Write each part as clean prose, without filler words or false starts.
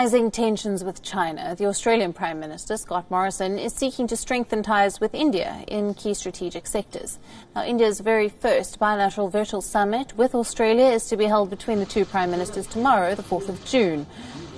Rising tensions with China, the Australian Prime Minister, Scott Morrison, is seeking to strengthen ties with India in key strategic sectors. Now, India's very first bilateral virtual summit with Australia is to be held between the two Prime Ministers tomorrow, the 4th of June.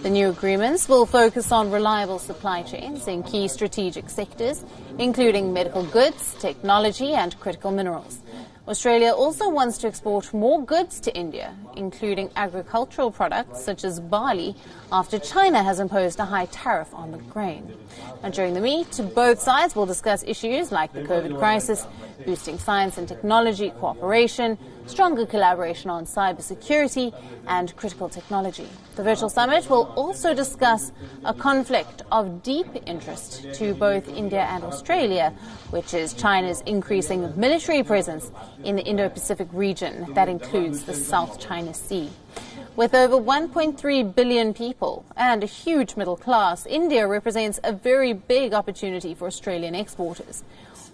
The new agreements will focus on reliable supply chains in key strategic sectors, including medical goods, technology and critical minerals. Australia also wants to export more goods to India, including agricultural products such as barley, after China has imposed a high tariff on the grain. Now, during the meet, both sides will discuss issues like the COVID crisis, boosting science and technology cooperation, stronger collaboration on cybersecurity and critical technology. The virtual summit will also discuss a conflict of deep interest to both India and Australia, which is China's increasing military presence in the Indo-Pacific region that includes the South China Sea. With over 1.3 billion people and a huge middle class, India represents a very big opportunity for Australian exporters.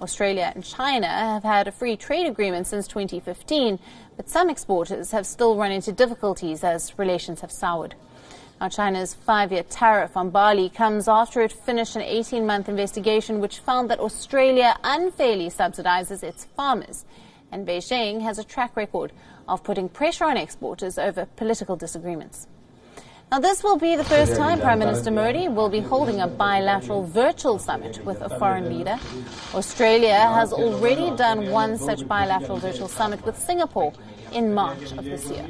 Australia and China have had a free trade agreement since 2015, but some exporters have still run into difficulties as relations have soured. Now, China's 5-year tariff on barley comes after it finished an 18-month investigation which found that Australia unfairly subsidizes its farmers, and Beijing has a track record of putting pressure on exporters over political disagreements. Now, this will be the first time Prime Minister Modi will be holding a bilateral virtual summit with a foreign leader. Australia has already done one such bilateral virtual summit with Singapore in March of this year.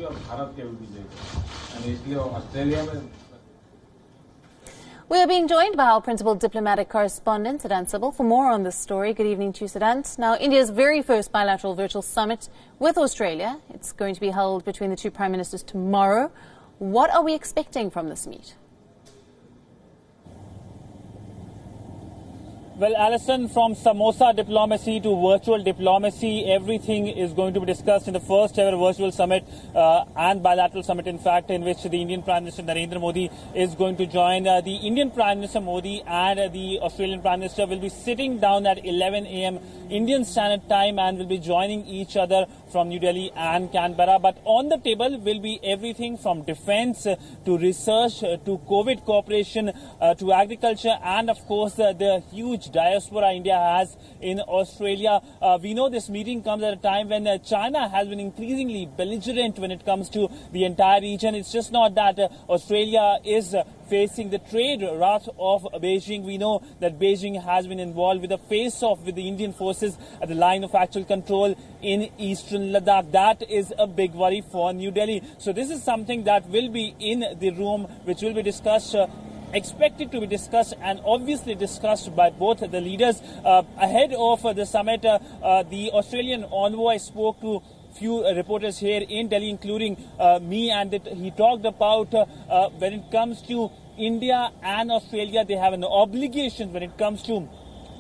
We are being joined by our principal diplomatic correspondent, Siddhant Sibal, for more on this story. Good evening to you, Siddhant. Now, India's very first bilateral virtual summit with Australia. It's going to be held between the two prime ministers tomorrow. What are we expecting from this meet? Well, Alison, from samosa diplomacy to virtual diplomacy, everything is going to be discussed in the first ever virtual summit and bilateral summit, in fact, in which the Indian Prime Minister Narendra Modi is going to join. The Indian Prime Minister Modi and the Australian Prime Minister will be sitting down at 11 a.m. Indian Standard Time and will be joining each other from New Delhi and Canberra. But on the table will be everything from defence to research to COVID cooperation to agriculture and, of course, the huge diaspora India has in Australia. We know this meeting comes at a time when China has been increasingly belligerent when it comes to the entire region. It's just not that Australia is facing the trade wrath of Beijing. We know that Beijing has been involved with a face-off with the Indian forces at the line of actual control in eastern Ladakh. That is a big worry for New Delhi. So this is something that will be in the room, which will be discussed, expected to be discussed and obviously discussed by both the leaders. Ahead of the summit, the Australian envoy spoke to few reporters here in Delhi, including me, and he talked about when it comes to India and Australia, they have an obligation when it comes to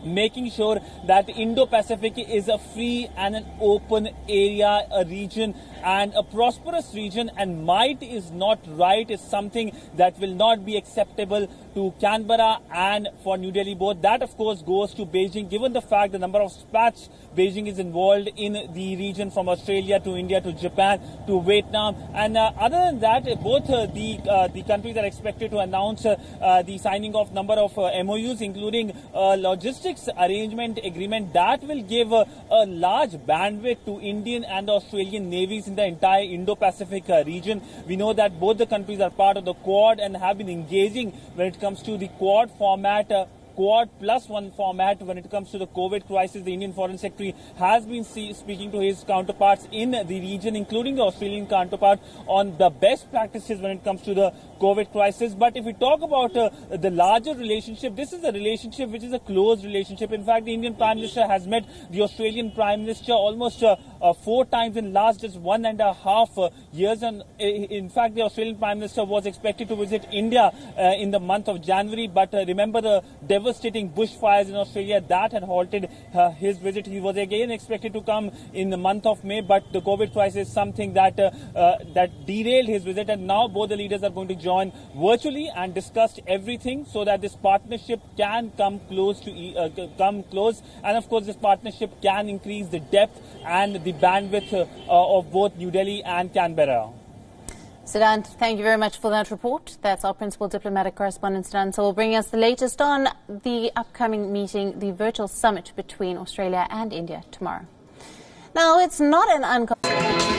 making sure that Indo-Pacific is a free and an open area, a region and a prosperous region, and might is not right is something that will not be acceptable to Canberra and for New Delhi both. That, of course, goes to Beijing, given the fact the number of spats Beijing is involved in the region from Australia to India to Japan to Vietnam. And other than that, both the countries are expected to announce the signing of number of MOUs, including logistics arrangement agreement that will give a large bandwidth to Indian and Australian navies in the entire Indo-Pacific region. We know that both the countries are part of the Quad and have been engaging when it comes to the Quad format, Quad plus one format when it comes to the COVID crisis. The Indian Foreign Secretary has been speaking to his counterparts in the region, including the Australian counterpart, on the best practices when it comes to the COVID crisis. But if we talk about the larger relationship, this is a relationship which is a close relationship. In fact, the Indian Prime Minister has met the Australian Prime Minister almost 4 times in last just 1.5 years. And in fact, the Australian Prime Minister was expected to visit India in the month of January. But remember the devastating bushfires in Australia that had halted his visit. He was again expected to come in the month of May, but the COVID crisis is something that derailed his visit. And now both the leaders are going to join virtually and discuss everything so that this partnership can come close. And of course, this partnership can increase the depth and the bandwidth of both New Delhi and Canberra. Siddhant, thank you very much for that report. That's our principal diplomatic correspondent, Siddhant, will bring us the latest on the upcoming meeting, the virtual summit between Australia and India tomorrow. Now, it's not an uncommon...